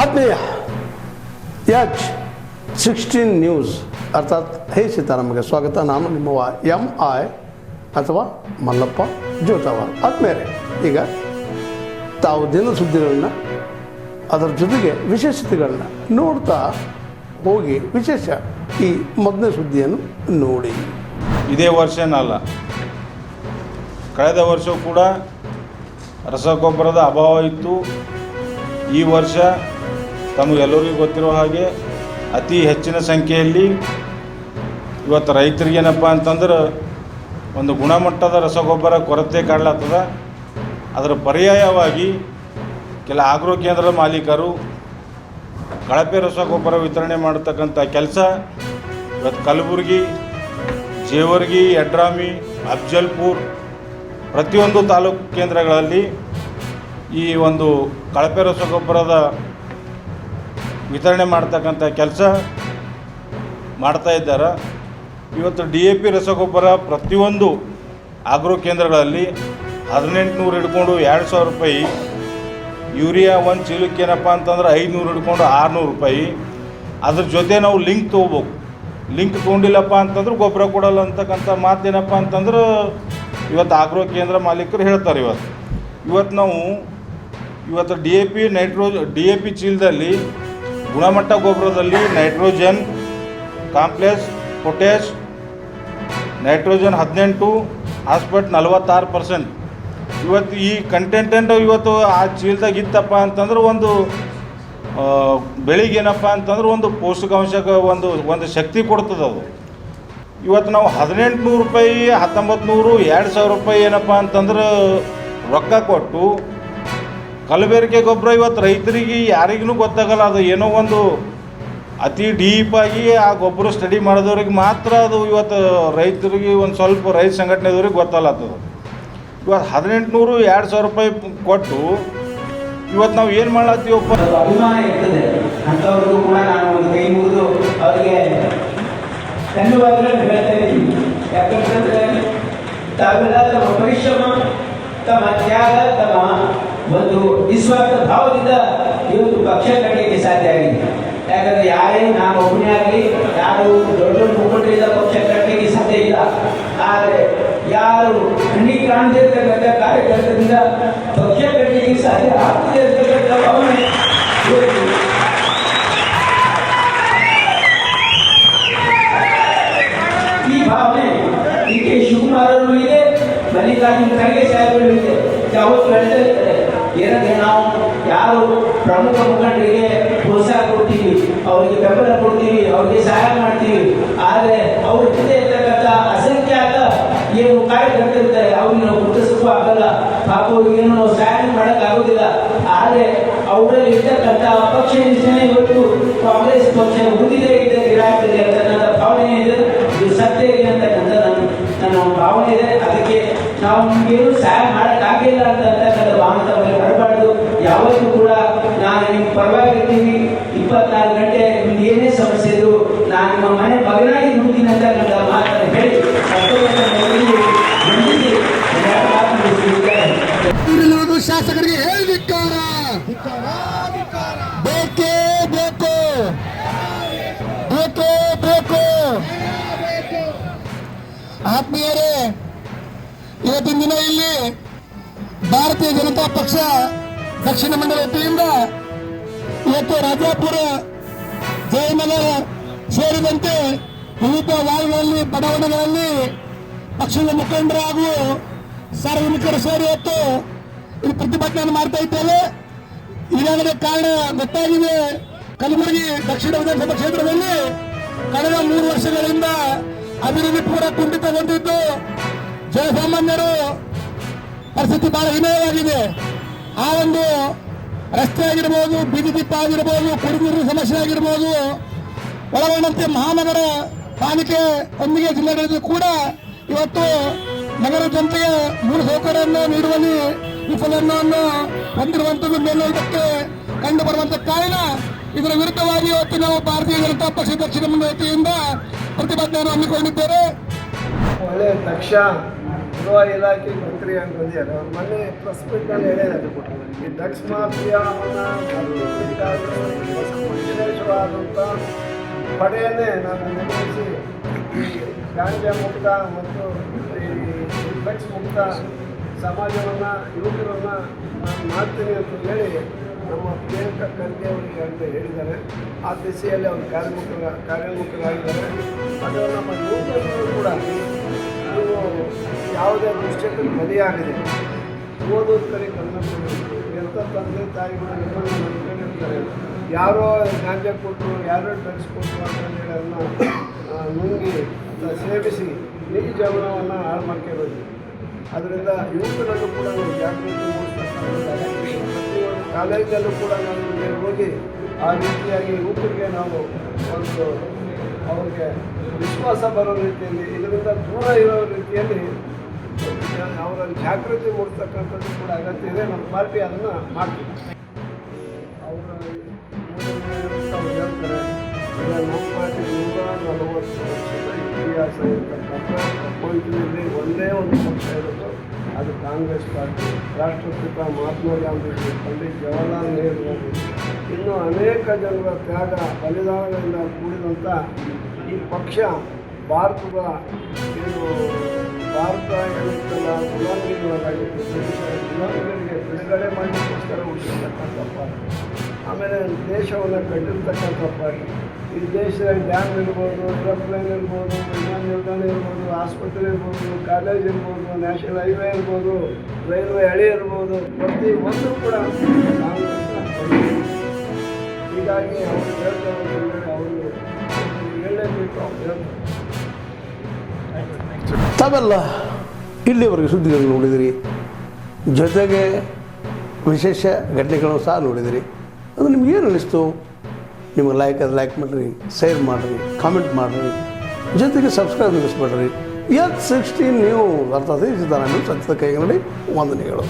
ಆತ್ಮೀಯ H16 news ಅರ್ಥಾತ್ ಹೇ ಸೀತಾರಾಮಗೆ ಸ್ವಾಗತ. ನಾನು ನಿಮ್ಮವ MI ಅಥವಾ ಮಲ್ಲಪ್ಪ ಜೋತಾವರ್. ಆದ್ಮೇಲೆ ಈಗ ತಾವು ದಿನ ಸುದ್ದಿಗಳನ್ನ ಅದರ ಜೊತೆಗೆ ವಿಶೇಷತೆಗಳನ್ನ ನೋಡ್ತಾ ಹೋಗಿ ವಿಶೇಷ ಈ ಮೊದಲನೇ ಸುದ್ದಿಯನ್ನು ನೋಡಿ. ಇದೇ ವರ್ಷನಲ್ಲ, ಕಳೆದ ವರ್ಷ ಕೂಡ ರಸಗೊಬ್ಬರದ ಅಭಾವ ಇತ್ತು. ಈ ವರ್ಷ ತಮಗೆಲ್ಲರಿಗೂ ಗೊತ್ತಿರೋ ಹಾಗೆ ಅತಿ ಹೆಚ್ಚಿನ ಸಂಖ್ಯೆಯಲ್ಲಿ ಇವತ್ತು ರೈತರಿಗೇನಪ್ಪ ಅಂತಂದ್ರೆ ಒಂದು ಗುಣಮಟ್ಟದ ರಸಗೊಬ್ಬರ ಕೊರತೆ ಕಾಡ್ಲತ್ತದ. ಅದರ ಪರ್ಯಾಯವಾಗಿ ಕೆಲ ಆಗ್ರೋ ಕೇಂದ್ರದ ಮಾಲೀಕರು ಕಳಪೆ ರಸಗೊಬ್ಬರ ವಿತರಣೆ ಮಾಡತಕ್ಕಂಥ ಕೆಲಸ ಇವತ್ತು ಕಲಬುರಗಿ, ಜೇವರ್ಗಿ, ಯಡ್ರಾಮಿ, ಅಫ್ಜಲ್ಪುರ್ ಪ್ರತಿಯೊಂದು ತಾಲೂಕು ಕೇಂದ್ರಗಳಲ್ಲಿ ಈ ಒಂದು ಕಳಪೆ ರಸಗೊಬ್ಬರದ ವಿತರಣೆ ಮಾಡ್ತಕ್ಕಂಥ ಕೆಲಸ ಮಾಡ್ತಾ ಇದ್ದಾರೆ. ಇವತ್ತು DAP ರಸಗೊಬ್ಬರ ಪ್ರತಿಯೊಂದು ಆಗ್ರೋ ಕೇಂದ್ರಗಳಲ್ಲಿ 1800 ಹಿಡ್ಕೊಂಡು 2000 ರೂಪಾಯಿ, ಯೂರಿಯಾ ಒಂದು ಚೀಲಕ್ಕೆ ಏನಪ್ಪ ಅಂತಂದ್ರೆ 500 ಹಿಡ್ಕೊಂಡು 600 ರೂಪಾಯಿ. ಅದ್ರ ಜೊತೆ ನಾವು ಲಿಂಕ್ ತೊಗೋಬೇಕು. ಲಿಂಕ್ ತೊಗೊಂಡಿಲ್ಲಪ್ಪ ಅಂತಂದ್ರೆ ಗೊಬ್ಬರ ಕೊಡಲ್ಲ ಅಂತಕ್ಕಂಥ ಮಾತೇನಪ್ಪ ಅಂತಂದ್ರೆ ಇವತ್ತು ಆಗ್ರೋ ಕೇಂದ್ರ ಮಾಲೀಕರು ಹೇಳ್ತಾರೆ. ಇವತ್ತು ನಾವು DAP ಚೀಲದಲ್ಲಿ ಗುಣಮಟ್ಟ ಗೊಬ್ಬರದಲ್ಲಿ nitrogen complex, potash, nitrogen 18, phosphate 46%. ಇವತ್ತು ಈ ಕಂಟೆಂಟೆಂಟ್ ಇವತ್ತು ಆ ಚೀಲದಾಗ ಇತ್ತಪ್ಪ ಅಂತಂದ್ರೆ ಒಂದು ಬೆಳಿಗ್ಗೆನಪ್ಪ ಅಂತಂದ್ರೆ ಒಂದು ಪೌಷ್ಟಿಕಾಂಶ ಒಂದು ಶಕ್ತಿ ಕೊಡ್ತದೆ ಅದು. ಇವತ್ತು ನಾವು 1800 ರೂಪಾಯಿ, 1900, 2000 ರೂಪಾಯಿ ಏನಪ್ಪ ಅಂತಂದ್ರೆ ರೊಕ್ಕ ಕೊಟ್ಟು ಕಲಬೆರಕೆ ಗೊಬ್ಬರ ಇವತ್ತು ರೈತರಿಗೆ ಯಾರಿಗೂ ಗೊತ್ತಾಗಲ್ಲ. ಅದು ಏನೋ ಒಂದು ಅತಿ ಡೀಪಾಗಿ ಆ ಗೊಬ್ಬರ ಸ್ಟಡಿ ಮಾಡಿದವ್ರಿಗೆ ಮಾತ್ರ ಅದು ಇವತ್ತು ರೈತರಿಗೆ ಒಂದು ಸ್ವಲ್ಪ ರೈತ ಸಂಘಟನೆದವ್ರಿಗೆ ಗೊತ್ತಲ್ಲತ್ತದು. ಇವತ್ತು 1800, 2000 ರೂಪಾಯಿ ಕೊಟ್ಟು ಇವತ್ತು ನಾವು ಏನು ಮಾಡ್ಲತ್ತೀವಪ್ಪ, ಅಭಿಮಾನ ಇರ್ತದೆ. ಅಂಥವ್ರಿಗೂ ಕೂಡ ನಾನು ಒಂದು ಕೈ ಮುಗಿದು ಅವರಿಗೆ ಧನ್ಯವಾದಗಳನ್ನು ಹೇಳ್ತಾ ಇದ್ದೀನಿ. ಯಾಕಂತಂದರೆ ತಾವೆಲ್ಲ ತಮ್ಮ ಪರಿಶ್ರಮ, ತಮ್ಮ ತ್ಯಾಗ, ತಮ್ಮ ಒಂದು ನಿಸ್ವಾರ್ಥ ಭಾವದಿಂದ ಇವತ್ತು ಪಕ್ಷ ಕಟ್ಟಲಿಕ್ಕೆ ಸಾಧ್ಯ ಆಗಿದೆ. ಯಾಕಂದರೆ ಯಾರೇ ನಾನು ಒಬ್ಬನೇ ಆಗಲಿ, ಯಾರು ದೊಡ್ಡ ಮುಖಂಡರಿಂದ ಪಕ್ಷ ಕಟ್ಟಲಿಕ್ಕೆ ಸಾಧ್ಯ ಇಲ್ಲ. ಆದರೆ ಯಾರು ಕಣ್ಣಿಗೆ ಕಾಣದಿರ್ತಕ್ಕಂಥ ಕಾರ್ಯಕರ್ತರಿಂದ ಪಕ್ಷ ಕಟ್ಟಲಿಕ್ಕೆ ಸಾಧ್ಯ ಆಗ್ತದೆ ಅಂತಕ್ಕಂಥ ಭಾವನೆ ಈ ಭಾವನೆ DK ಶಿವಕುಮಾರರು ಇದೆ, ಮಲ್ಲಿಕಾರ್ಜುನ ಖರ್ಗೆ ಸಾಹೇಬರು ಇದೆ. ಯಾವತ್ತು ಹೇಳ್ತಾ ಇರ್ತಾರೆ, ಏನಂದ್ರೆ ನಾವು ಯಾರು ಪ್ರಮುಖ ಮುಖಂಡರಿಗೆ ಪ್ರೋತ್ಸಾಹ ಕೊಡ್ತೀವಿ, ಅವರಿಗೆ ಬೆಂಬಲ ಕೊಡ್ತೀವಿ, ಅವರಿಗೆ ಸಹಾಯ ಮಾಡ್ತೀವಿ. ಆದರೆ ಅವ್ರ ಜೊತೆ ಇರ್ತಕ್ಕಂಥ ಅಸಂಖ್ಯಾತ ಏನು ಕಾರ್ಯಕರ್ತರಿರ್ತಾರೆ ಅವ್ರಿಗೆ ನಾವು ಗುರುತಿಸಕ್ಕೂ ಆಗಲ್ಲ. ಪಾಪ ಅವ್ರಿಗೇನು ನಾವು ಸಹಾಯ ಮಾಡೋಕ್ಕಾಗೋದಿಲ್ಲ. ಆದರೆ ಅವರಲ್ಲಿ ಇರ್ತಕ್ಕಂಥ ಪಕ್ಷ ನಿಷ್ಠೆ ಇವತ್ತು ಕಾಂಗ್ರೆಸ್ ಪಕ್ಷ ಮುಂದಿದೆ ಇರಾಗ್ತದೆ ಅಂತಕ್ಕಂಥ ಭಾವನೆ ಇದೆ. ಇದು ಸತ್ಯ ಇದೆ ಅಂತಕ್ಕಂಥ ನನ್ನ ಭಾವನೆ ಇದೆ. ಅದಕ್ಕೆ ನಾವು ನಿಮಗೇನು ಸಹಾಯ ಮಾಡೋಕ್ಕಾಗಿಲ್ಲ ಅಂತಕ್ಕಂಥ ಭಾವನೆ ತಮಗೆ ಬರಬಾರ್ದು. ಯಾವತ್ತೂ ಕೂಡ ನಾನು ನಿಮ್ಮ ಪರವಾಗಿರ್ತೀವಿ. 24 ಗಂಟೆ ನಿಮ್ಗೆ ಏನೇ ಸಮಸ್ಯೆ ಇದ್ರು ನಾನು ನಿಮ್ಮ ಮನೆ ಮಗನಾಗಿ ನುಗ್ತೀನಿ ಅಂತಕ್ಕಂಥ ಮಾತನ್ನು ಹೇಳಿ ಶಾಸಕರಿಗೆ ಹೇಳಿಕಾರ ಬೇಕೇ ಬೇಕು, ಬೇಕೇ ಬೇಕು. ಆತ್ಮೀಯರೇ, ಇವತ್ತಿನ ದಿನ ಇಲ್ಲಿ ಭಾರತೀಯ ಜನತಾ ಪಕ್ಷ ದಕ್ಷಿಣ ಮಂಡಲ ವತಿಯಿಂದ ಇವತ್ತು ರಾಜಾಪುರ, ಜಯನಗರ ಸೇರಿದಂತೆ ವಿವಿಧ ವಾರ್ಡ್ಗಳಲ್ಲಿ, ಬಡಾವಣೆಗಳಲ್ಲಿ ಪಕ್ಷದ ಮುಖಂಡರು ಹಾಗೂ ಸಾರ್ವಜನಿಕರು ಸೇರಿ ಇವತ್ತು ಇಲ್ಲಿ ಪ್ರತಿಭಟನೆಯನ್ನು ಮಾಡ್ತಾ ಇದ್ದೇವೆ. ಈಗಾಗಲೇ ಕಾರಣ ಗೊತ್ತಾಗಿದೆ. ಕಲಬುರಗಿ ದಕ್ಷಿಣ ವಿಧಾನಸಭಾ ಕ್ಷೇತ್ರದಲ್ಲಿ ಕಳೆದ 3 ವರ್ಷಗಳಿಂದ ಅಭಿವೃದ್ಧಿ ಪೂರ ಕುಂಠಿತಗೊಂಡಿದ್ದು ಜನಸಾಮಾನ್ಯರು ಪರಿಸ್ಥಿತಿ ಬಹಳ ಹೀನವಾಗಿದೆ. ಆ ಒಂದು ರಸ್ತೆ ಆಗಿರ್ಬೋದು, ಬೀದಿ ದೀಪ ಆಗಿರ್ಬೋದು, ಕುಡಿಯುವ ಸಮಸ್ಯೆ ಆಗಿರ್ಬೋದು, ಒಳಗೊಂಡಂತೆ ಮಹಾನಗರ ಪಾಲಿಕೆ ಒಂದಿಗೆ ಜಿಲ್ಲೆಗಳಲ್ಲಿ ಕೂಡ ಇವತ್ತು ನಗರ ಜನತೆಗೆ ಮೂಲಸೌಕರ್ಯವನ್ನು ನೀಡುವಲ್ಲಿ ವಿಫಲವನ್ನು ಹೊಂದಿರುವಂಥದ್ದು ಮೇಲ್ನೋಟಕ್ಕೆ ಕಂಡು ಬರುವಂಥ ಕಾರಣ. ಇದರ ವಿರುದ್ಧವಾಗಿ ಇವತ್ತು ನಾವು ಭಾರತೀಯ ಜನತಾ ಪಕ್ಷ ದಕ್ಷಿಣ ಮಂಡಲ ವತಿಯಿಂದ ಪ್ರತಿಭಟನೆಯನ್ನು ಹಮ್ಮಿಕೊಂಡಿದ್ದೇವೆ. ಒಳ್ಳೆ ದಕ್ಷ ಗೃಹ ಇಲಾಖೆ ಮಂತ್ರಿ ಅಂತ ಬಂದಿದ್ದಾರೆ. ಅವ್ರು ಮೊನ್ನೆ ಪ್ರೆಸ್ ಮೀಟ್ನಲ್ಲಿ ಹೇಳಿದ್ದಾರೆ, ಈ ಡ್ರಗ್ಸ್ ಮಾಫಿಯಾವನ್ನು ದೊಡ್ಡದಾದಂಥ ಪಡೆಯನ್ನೇ ನಾನು ನಿರ್ವಹಿಸಿ ಈ ಗಾಂಜಾ ಮುಕ್ತ ಮತ್ತು ಈ ಡ್ರಗ್ಸ್ ಮುಕ್ತ ಸಮಾಜವನ್ನು ಯುವಕರನ್ನು ನಾನು ಮಾಡ್ತೀನಿ ಅಂತ ಹೇಳಿ ನಮ್ಮ ಪ್ರಿಯಾಂಕಾ ಖರ್ಗೆ ಅವರಿಗೆ ಅಂತ ಹೇಳಿದ್ದಾರೆ. ಆ ದಿಸೆಯಲ್ಲಿ ಅವರು ಕಾರ್ಯೋನ್ಮುಖರಾಗಿದ್ದಾರೆ. ಅದು ನಮ್ಮ ಯುವಕರು ಕೂಡ ನೀವು ಯಾವುದೇ ದುಶ್ಚಟಕ್ಕೆ ಬಲಿಯಾಗಿದೆ, ಓದೋದು ಕಡೆ ಗಮನ ಕೊಡಬೇಕು. ಎಂಥ ತಂದೆ ತಾಯಿಗಳು ನಿಮ್ಮನ್ನು ನಂಬ್ಕೊಂಡಿರ್ತಾರೆ, ಯಾರೋ ಗಾಂಜಾ ಕೊಟ್ಟರು, ಯಾರೋ ಡ್ರಗ್ಸ್ ಕೊಟ್ಟರು ಅಂತ ಹೇಳಿ ಅದನ್ನು ನುಂಗಿ ಅಥವಾ ಸೇವಿಸಿ ಈ ಜೀವನವನ್ನು ಹಾಳು ಮಾಡ್ಕೊಬೇಕು. ಅದರಿಂದ ಯುವಕರಲ್ಲೂ ಕೂಡ ನಾವು ಜಾಗೃತಿ ಮೂಡಿಸ್ತಕ್ಕಂಥದ್ದು ಪ್ರತಿಯೊಂದು ಕಾಲೇಜಲ್ಲೂ ಕೂಡ ನಾವು ಹೋಗಿ ಆ ರೀತಿಯಾಗಿ ಯುವಕರಿಗೆ ನಾವು ಒಂದು ಅವ್ರಿಗೆ ವಿಶ್ವಾಸ ಬರೋ ರೀತಿಯಲ್ಲಿ, ಇದರಿಂದ ದೂರ ಇರೋ ರೀತಿಯಲ್ಲಿ ಅವರಲ್ಲಿ ಜಾಗೃತಿ ಮೂಡಿಸ್ತಕ್ಕಂಥದ್ದು ಕೂಡ ಅಗತ್ಯ ಇದೆ. ನಮ್ಮ ಪಾರ್ಟಿ ಅದನ್ನು ಮಾಡ್ತೀವಿ. ಅವರು ಹೇಳ್ತಾರೆ, ಈಗ ನಮ್ಮ ಪಾರ್ಟಿ 140 ವರ್ಷದ ಇತಿಹಾಸ ಇರ್ತಕ್ಕಂಥ ಪ್ರಪಂಚದಲ್ಲಿ ಒಂದೇ ಒಂದು ಪಕ್ಷ ಇರೋದು, ಅದು ಕಾಂಗ್ರೆಸ್ ಪಾರ್ಟಿ. ರಾಷ್ಟ್ರಪಿತ ಮಹಾತ್ಮ ಗಾಂಧೀಜಿ, ಪಂಡಿತ್ ಜವಾಹರ್ಲಾಲ್ ನೆಹರು, ಇನ್ನೂ ಅನೇಕ ಜನರ ತ್ಯಾಗ ಬಲಿದಾನಗಳಿಂದ ಕೂಡಿದಂಥ ಈ ಪಕ್ಷ ಭಾರತದ ಭಾರತ ಏನಿತ್ತಲ್ಲ ಗುಲಾಮಗಿರಿಯಾಗಿತ್ತು, ಬ್ರಿಟಿಷರ ಗುಲಾಮಗಿರಿಗೆ ಬಿಡುಗಡೆ ಮಾಡಲಿಕ್ಕೋಸ್ಕರ ಹುಟ್ಟಿರ್ತಕ್ಕಂಥ ಪಾರ್ಟಿ. ಆಮೇಲೆ ದೇಶವನ್ನು ಕಟ್ಟಿರ್ತಕ್ಕಂಥ ಪಾರ್ಟಿ. ಈ ದೇಶದಲ್ಲಿ ಡ್ಯಾಮ್ ಇರ್ಬೋದು, ಏರೋಪ್ಲೇನ್ ಇರ್ಬೋದು, ವಿಮಾನ ನಿಲ್ದಾಣ ಇರ್ಬೋದು, ಆಸ್ಪತ್ರೆ ಇರ್ಬೋದು, ಕಾಲೇಜ್ ಇರ್ಬೋದು, ನ್ಯಾಷನಲ್ ಹೈವೇ ಇರ್ಬೋದು, ರೈಲ್ವೆ ಹಳಿ ಇರ್ಬೋದು, ಪ್ರತಿ ಒಂದು ಕೂಡ ಹೀಗಾಗಿ ಅವರು ಹೇಳ್ತಾರೆ, ಅವರು ಹೇಳಲೇಬೇಕು. ಅವ್ರು ಹೇಳ್ತಾರೆ. ತಾವೆಲ್ಲ ಇಲ್ಲಿವರೆಗೆ ಸುದ್ದಿಗಳನ್ನು ನೋಡಿದಿರಿ, ಜೊತೆಗೆ ವಿಶೇಷ ಘಟನೆಗಳನ್ನು ಸಹ ನೋಡಿದಿರಿ. ಅದು ನಿಮಗೇನು ಅನ್ನಿಸ್ತು? ನಿಮಗೆ ಲೈಕ್ ಮಾಡಿರಿ, ಶೇರ್ ಮಾಡಿರಿ, ಕಾಮೆಂಟ್ ಮಾಡಿರಿ, ಜೊತೆಗೆ ಸಬ್ಸ್ಕ್ರೈಬ್ ನಿಲ್ಲಿಸ್ಬೇಡ್ರಿ. H16 ನ್ಯೂಸ್ ಅರ್ಥಾತ್ ಸಿದ್ದರಾಮಯ್ಯ ಸತ್ಯದ ಕೈಗಳಲ್ಲಿ ವಂದನೆಗಳು.